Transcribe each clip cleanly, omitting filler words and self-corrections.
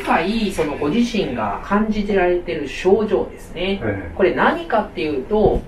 回そのご自身が感じてられてる症状ですね、これ何かっていうと、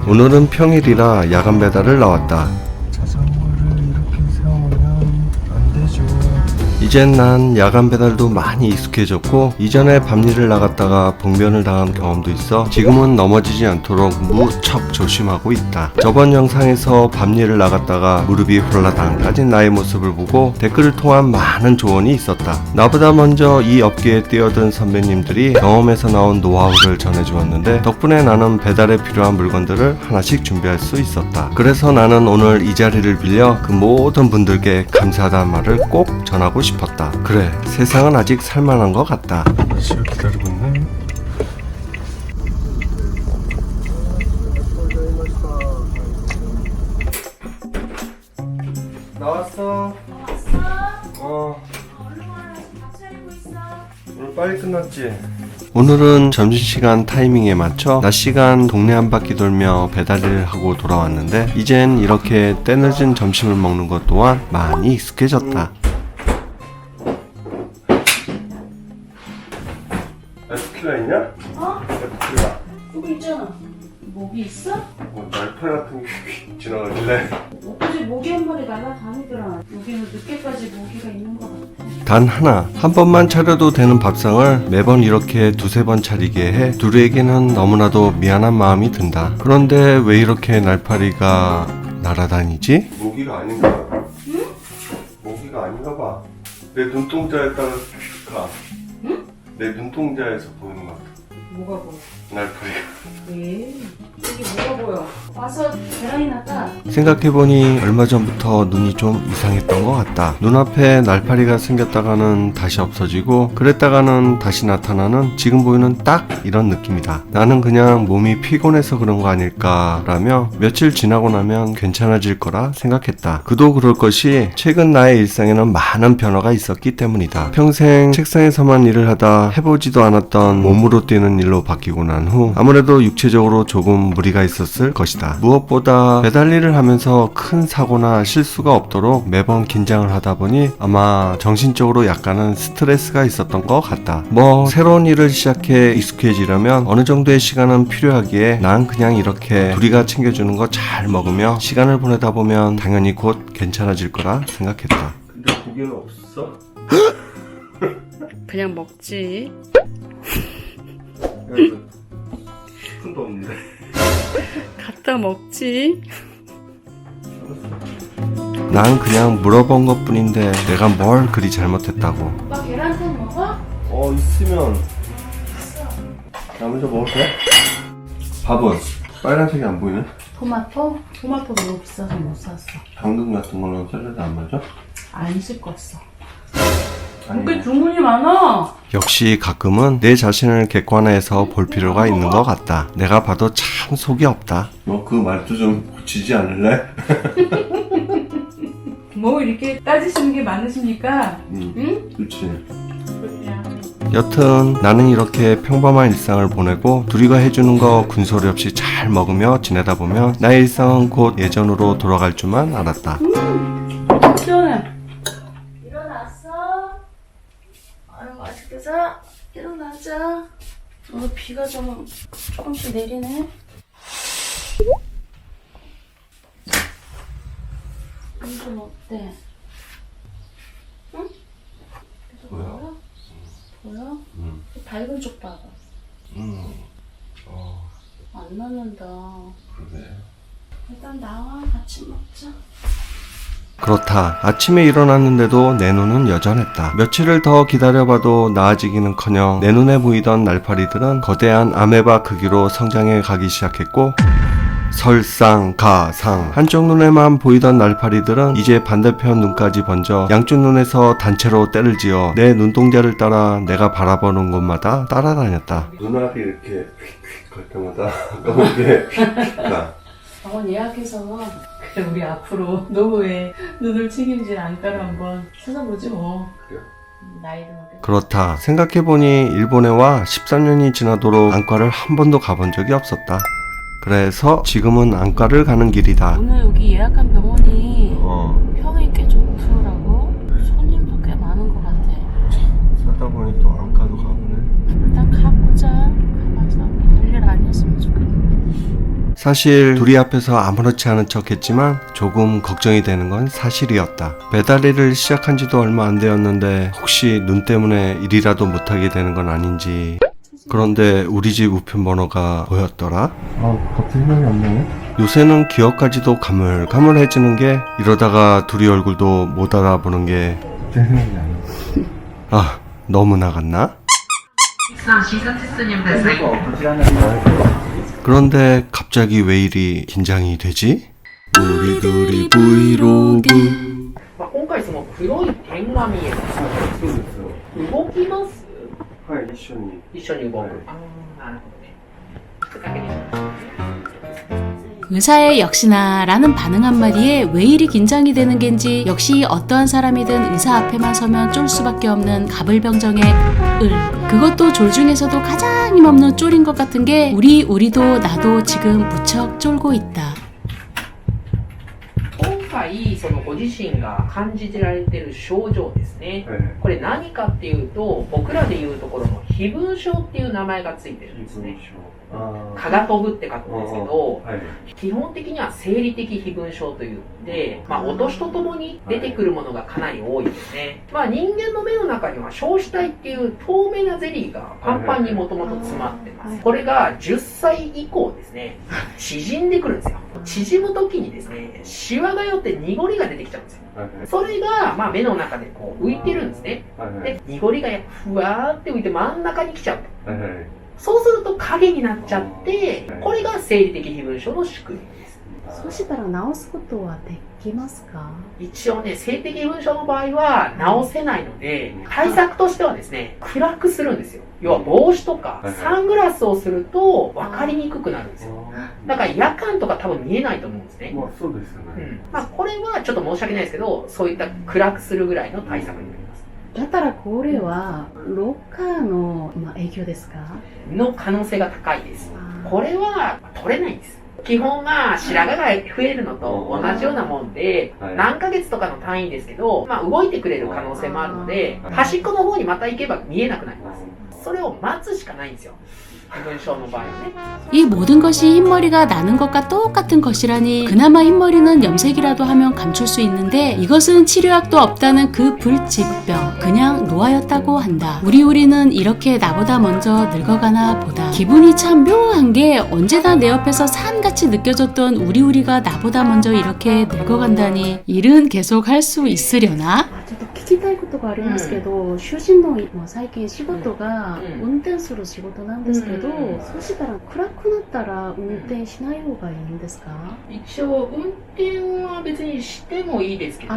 오늘은 평일이라 야간 배달을 나왔다. 이젠 난 야간 배달도 많이 익숙해졌고 이전에 밤일을 나갔다가 봉변을 당한 경험도 있어 지금은 넘어지지 않도록 무척 조심하고 있다. 저번 영상에서 밤일을 나갔다가 무릎이 홀라당 까진 나의 모습을 보고 댓글을 통한 많은 조언이 있었다. 나보다 먼저 이 업계에 뛰어든 선배님들이 경험에서 나온 노하우를 전해주었는데 덕분에 나는 배달에 필요한 물건들을 하나씩 준비할 수 있었다. 그래서 나는 오늘 이 자리를 빌려 그 모든 분들께 감사하다는 말을 꼭 전하고 싶었다. 그래, 세상은 아직 살만한 것 같다. 시간 기다리고 있네. 나왔어. 얼른 와라. 밥 차리고 있어. 오늘 빨리 끝났지? 오늘은 점심시간 타이밍에 맞춰 낮 시간 동네 한 바퀴 돌며 배달일을 하고 돌아왔는데 이젠 이렇게 때늦은 점심을 먹는 것 또한 많이 익숙해졌다. 에스킬라 있냐? 어? 에스킬라. 여기 있잖아. 모기 있어? 날파리 같은 게 지나가길래. 엊그제 모기 한 마리 날아다니더라. 여기는 늦게까지 모기가 있는 것 같아. 단 하나, 한 번만 차려도 되는 밥상을 매번 이렇게 두세 번 차리게 해 둘에게는 너무나도 미안한 마음이 든다. 그런데 왜 이렇게 날파리가 날아다니지? 모기가 아닌가? 응? 모기가 아닌가 봐. 내 눈동자에다가 가. 응? 내 눈동자에서 보이는 것 같아. 뭐가 보여? 날파리가. 왜? 여기 뭐가 보여? 와서 계란이나 따. 생각해보니 얼마 전부터 눈이 좀 이상했던 것 같다. 눈앞에 날파리가 생겼다가는 다시 없어지고 그랬다가는 다시 나타나는 지금 보이는 딱 이런 느낌이다. 나는 그냥 몸이 피곤해서 그런 거 아닐까라며 며칠 지나고 나면 괜찮아질 거라 생각했다. 그도 그럴 것이 최근 나의 일상에는 많은 변화가 있었기 때문이다. 평생 책상에서만 일을 하다 해보지도 않았던 몸으로 뛰는 일로 바뀌고 난 후 아무래도 육체적으로 조금 무리가 있었을 것이다. 무엇보다 배달 일을 하면서 큰 사고나 실수가 없도록 매번 긴장을 하다 보니 아마 정신적으로 약간은 스트레스가 있었던 것 같다. 뭐 새로운 일을 시작해 익숙해지려면 어느 정도의 시간은 필요하기에 난 그냥 이렇게 둘이가 챙겨주는 거 잘 먹으며 시간을 보내다 보면 당연히 곧 괜찮아질 거라 생각했다. 근데 고기는 없어? 그냥 먹지. 스푼도 없는데. 갖다 먹지. 난 그냥 물어본 것 뿐인데 내가 뭘 그리 잘못했다고. 오빠 계란탕 먹어? 있으면 나 먼저 먹을 거야? 밥은? 빨간색이 안 보이네? 토마토? 토마토 너무 비싸서 못 샀어. 당근 같은 거는 샐러드 안 맞아? 안 씻었어. 왜 주문이 많아? 역시 가끔은 내 자신을 객관화해서 볼 필요가 있는 것 같다. 내가 봐도 참 속이 없다. 너 그 말투 좀 고치지 않을래? 뭐 이렇게 따지시는 게 많으십니까? 응? 그렇지. 그렇냐. 여튼 나는 이렇게 평범한 일상을 보내고 둘이가 해주는 거 군소리 없이 잘 먹으며 지내다 보면 나의 일상은 곧 예전으로 돌아갈 줄만 알았다. 시원해. 일어났어? 아유 맛있게 자. 일어나자. 비가 좀 조금씩 내리네. 이 좀 어때? 응? 보여? 보여? 밝은 쪽 봐봐. 안 나는다. 그래. 일단 나와 같이 먹자. 그렇다. 아침에 일어났는데도 내 눈은 여전했다. 며칠을 더 기다려봐도 나아지기는커녕 내 눈에 보이던 날파리들은 거대한 아메바 크기로 성장해 가기 시작했고 설상가상 한쪽 눈에만 보이던 날파리들은 이제 반대편 눈까지 번져 양쪽 눈에서 단체로 때를 지어 내 눈동자를 따라 내가 바라보는 곳마다 따라다녔다. 눈알이 이렇게 휙휙 갈 때마다 까맣게 나. 병원 예약해서 그래 우리 앞으로 노후에 눈을 책임질 안과를 한번 찾아보지 뭐. 그래? 나이를 먹게. 그렇다. 생각해보니 일본에 와 13년이 지나도록 안과를 한 번도 가본 적이 없었다. 그래서 지금은 안과를 가는 길이다. 오늘 여기 예약한 병원이 평이 꽤 좋더라고. 손님도 꽤 많은 것 같아. 살다 보니 또 안과도 가보네. 일단 가보자. 가봐서 별일 아니었으면 좋겠는데. 사실 둘이 앞에서 아무렇지 않은 척 했지만 조금 걱정이 되는 건 사실이었다. 배달일을 시작한 지도 얼마 안 되었는데 혹시 눈 때문에 일이라도 못하게 되는 건 아닌지. 그런데 우리 집 우편번호가 보였더라? 갑자기 생각이 안 나네. 요새는 기억까지도 가물가물해지는 게 이러다가 둘이 얼굴도 못 알아보는 게 갑자기 생각이 안 나. 아, 너무 나갔나? 그런데 갑자기 왜 이리 긴장이 되지? 우리 둘이 브이로그. 今回その黒い点が見える。動きます？はい、一緒に。一緒に動く。ああ、なるほどね。聞くだけでしょ。 의사의 역시나 라는 반응 한마디에 왜 이리 긴장이 되는 겐지 역시 어떠한 사람이든 의사 앞에만 서면 쫄 수밖에 없는 가불병정의 을. 그것도 졸 중에서도 가장 힘없는 쫄인 것 같은 게 우리도 나도 지금 무척 쫄고 있다. 今回そのご自身が感じてられてる症状ですね、これ何かっていうと僕らでいうところの飛蚊症っていう名前がついてるんですね。蚊が飛ぶって書くんですけど、基本的には生理的飛蚊症といって、お年とともに出てくるものがかなり多いですね。人間の目の中には硝子体っていう透明なゼリーがパンパンにもともと詰まってます。これが10歳以降ですね、縮んでくるんですよ。縮む時にですね、シワが寄って濁りが出てきちゃうんですよ。それが、目の中でこう浮いてるんですね。で、濁りがふわーって浮いて真ん中に来ちゃうと。そうすると影になっちゃって、これが生理的飛蚊症の仕組みです。そうしたら治すことはできますか？一応ね、生理的飛蚊症の場合は治せないので、対策としてはですね、暗くするんですよ。要は帽子とかサングラスをすると分かりにくくなるんですよ。だから夜間とか多分見えないと思うんですね。そうですよね。これはちょっと申し訳ないですけど、そういった暗くするぐらいの対策になります。だったらこれは老化の影響ですか？の可能性が高いです。これは取れないんです。基本は白髪が増えるのと同じようなもんで、何ヶ月とかの単位ですけど、動いてくれる可能性もあるので、端っこの方にまた行けば見えなくなります。それを待つしかないんですよ。 이 모든 것이 흰머리가 나는 것과 똑같은 것이라니 그나마 흰머리는 염색이라도 하면 감출 수 있는데 이것은 치료약도 없다는 그 불치병 그냥 노화였다고 한다. 우리는 이렇게 나보다 먼저 늙어가나 보다. 기분이 참 묘한 게 언제나 내 옆에서 산같이 느껴졌던 우리가 나보다 먼저 이렇게 늙어간다니 일은 계속 할 수 있으려나? 聞きたいことがありますけど、主人の最近仕事が運転する仕事なんですけど、そうしたら暗くなったら運転しない方がいいんですか？一応運転は別にしてもいいですけど、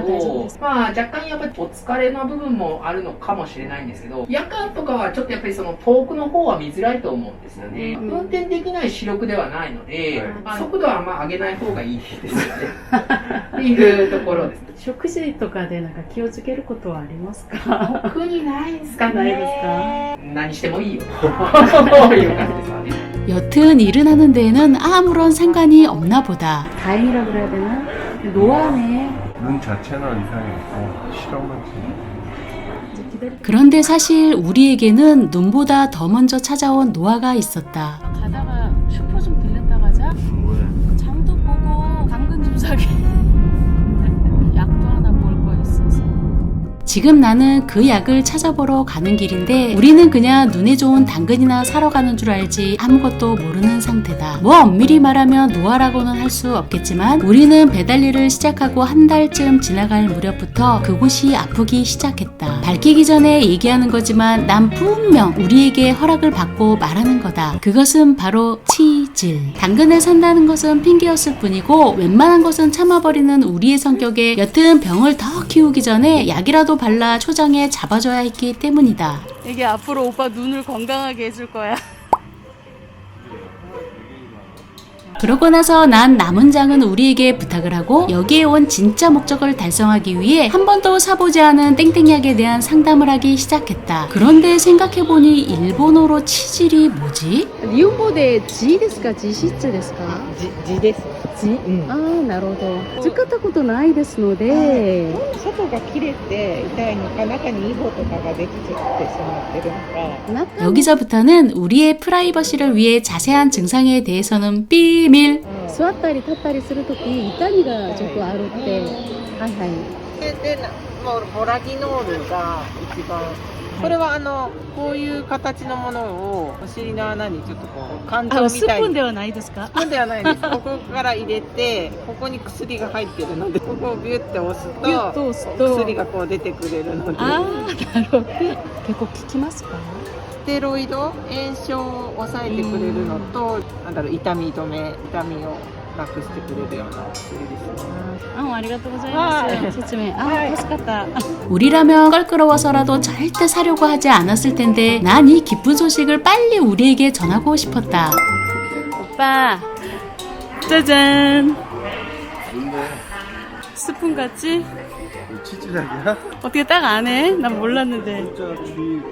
若干やっぱりお疲れな部分もあるのかもしれないんですけど、夜間とかはちょっとやっぱりその遠くの方は見づらいと思うんですよね。運転できない視力ではないので、速度は上げない方がいいですよね。っていうところです。食事とかで気をつけることはありますか？特にないですかね。ないですか？何してもいいよ。いう感じですかね。 여튼 일을 하는 데에는 아무런 상관이 없나 보다. 다행이라 그래야 되나? 노안에 눈 자체는 이상이 없고 실험은 그런데 사실 우리에게는 눈보다 더 먼저 찾아온 노화가 있었다. 가다가 슈퍼 좀 들렸다 가자. 뭐해? 장도 보고 당근 좀 사게. 약도 하나 볼 거 있어서. 지금 나는 그 약을 찾아보러 가는 길인데 우리는 그냥 눈에 좋은 당근이나 사러 가는 줄 알지 아무것도 모르는 상태다. 뭐 엄밀히 말하면 노화라고는 할 수 없겠지만 우리는 배달일을 시작하고 한 달쯤 지나갈 무렵부터 그곳이 아프기 시작했다. 밝히기 전에 얘기하는 거지만 난 분명 우리에게 허락을 받고 말하는 거다. 그것은 바로 치질. 당근을 산다는 것은 핑계였을 뿐이고 웬만한 것은 참아버리는 우리의 성격에 여튼 병을 더 키우기 전에 약이라도 발라 초장에 잡아줘야 했기 때문이다. 이게 앞으로 오빠 눈을 건강하게 해줄 거야. 그러고 나서 난 남은 장은 우리에게 부탁을 하고 여기에 온 진짜 목적을 달성하기 위해 한 번도 사보지 않은 땡땡약에 대한 상담을 하기 시작했다. 그런데 생각해보니 일본어로 치질이 뭐지? 일본어でGですか? Gシッチですか? 字です。 G? ああ、なるほど。使ったことないですので、外が切れて痛いのか、中にイボとかができてしまってるのか。 여기서부터는 우리의 프라이버시를 위해 자세한 증상에 대해서는 비밀. 座ったり立ったりするとき痛みがちょっとあるって。はいはい。で、もうボラギノールが一番。これはこういう形のものをお尻の穴にちょっとこう肝臓みたいに。スプーンではないですか？スプーンではないです。ここから入れて、ここに薬が入ってるので、ここをビュって押すと薬がこう出てくれるので。ああ、なるほど。結構効きますか？ステロイド炎症を抑えてくれるのと、なんだろう、痛みをなくしてくれるような薬ですね。ありがとうございます。説明。助かった。 우리라면 껄끄러워서라도 절대 사려고 하지 않았을 텐데 난 이 기쁜 소식을 빨리 우리에게 전하고 싶었다. 오빠, 짜잔. 스푼 같지? 치즈작이야? 어떻게 딱 안 해? 난 몰랐는데. 진짜 주의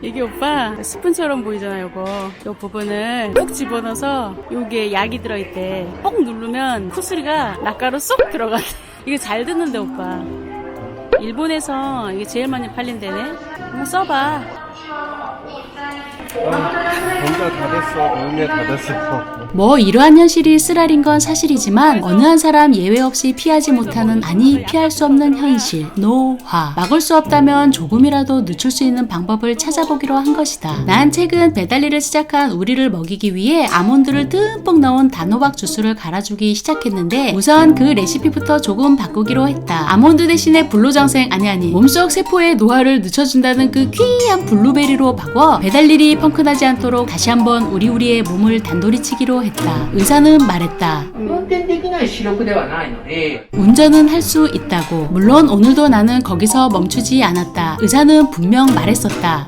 이게 오빠 스푼처럼 보이잖아. 요거 요 부분을 꼭 집어넣어서 요게 약이 들어있대. 꼭 누르면 콧소리가 낯가로 쏙 들어가. 이게 잘 듣는데 오빠. 일본에서 이게 제일 많이 팔린 데네. 한번 써봐. 혼자 다 됐어. 몸에 다 됐어. 뭐 이러한 현실이 쓰라린 건 사실이지만 어느 한 사람 예외 없이 피하지 못하는, 아니 피할 수 없는 현실, 노화. 막을 수 없다면 조금이라도 늦출 수 있는 방법을 찾아보기로 한 것이다. 난 최근 배달일을 시작한 우리를 먹이기 위해 아몬드를 듬뿍 넣은 단호박 주스를 갈아주기 시작했는데 우선 그 레시피부터 조금 바꾸기로 했다. 아몬드 대신에 불로장생, 아니 몸속 세포의 노화를 늦춰준다는 그 귀한 블루베리로 바꿔 배달일이 펑크나지 않도록 다시 한번 우리의 몸을 단도리치기로 했다. 의사는 말했다. 운전은 할 수 있다고. 물론 오늘도 나는 거기서 멈추지 않았다. 의사는 분명 말했었다.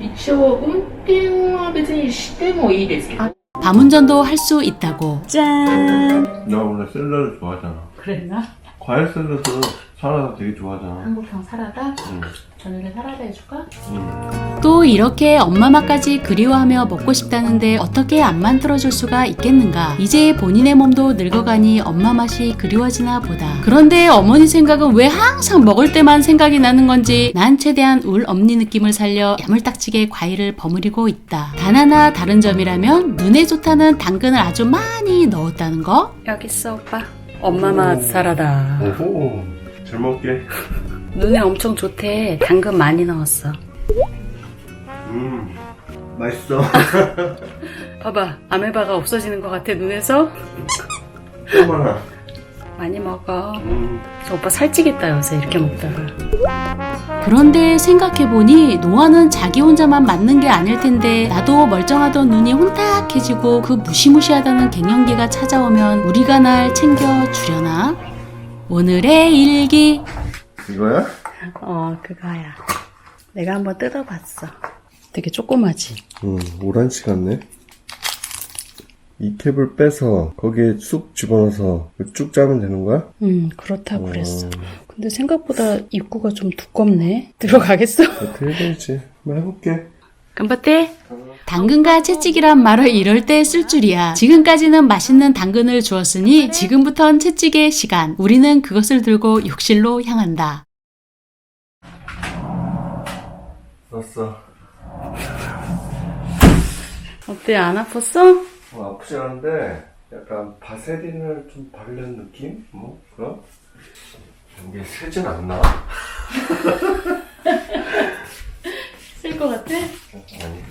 밤운전도 할 수 있다고. 짠. 나 원래 샐러드 좋아하잖아. 그랬나? 과일 샐러드 사라다 되게 좋아하잖아. 한국형 사라다? 응. 저녁에 사라다 해줄까? 응. 또 이렇게 엄마 맛까지 그리워하며 먹고 싶다는데 어떻게 안 만들어줄 수가 있겠는가. 이제 본인의 몸도 늙어가니 엄마 맛이 그리워지나 보다. 그런데 어머니 생각은 왜 항상 먹을 때만 생각이 나는 건지 난 최대한 울 엄니 느낌을 살려 야물딱지게 과일을 버무리고 있다. 단 하나 다른 점이라면 눈에 좋다는 당근을 아주 많이 넣었다는 거. 여기 있어 오빠. 엄마 맛 사라다. 오호, 잘 먹게. 눈에 엄청 좋대. 당근 많이 넣었어. 맛있어. 봐봐, 아메바가 없어지는 것 같아 눈에서. 또 많아. 많이 먹어. 저 오빠 살찌겠다 요새 이렇게 먹다가. 그런데 생각해보니 노화는 자기 혼자만 맞는 게 아닐 텐데 나도 멀쩡하던 눈이 혼탁해지고 그 무시무시하다는 갱년기가 찾아오면 우리가 날 챙겨주려나? 오늘의 일기. 이거야? 그거야. 내가 한번 뜯어봤어. 되게 조그마지? 오란지 같네. 이 캡을 빼서 거기에 쑥 집어넣어서 쭉 짜면 되는 거야? 그렇다고 그랬어. 근데 생각보다 입구가 좀 두껍네. 들어가겠어? 어떻게 해야 되지? 한번 해볼게. 깜빡대. 당근과 채찍이란 말을 이럴 때 쓸 줄이야. 지금까지는 맛있는 당근을 주었으니 지금부턴 채찍의 시간. 우리는 그것을 들고 욕실로 향한다. 넣었어. 어때? 안 아팠어? 아프지 않은데 약간 바세린을 좀 바르는 느낌? 뭐 그런? 이게 세진 않나? 쓸 것 같아? 아니.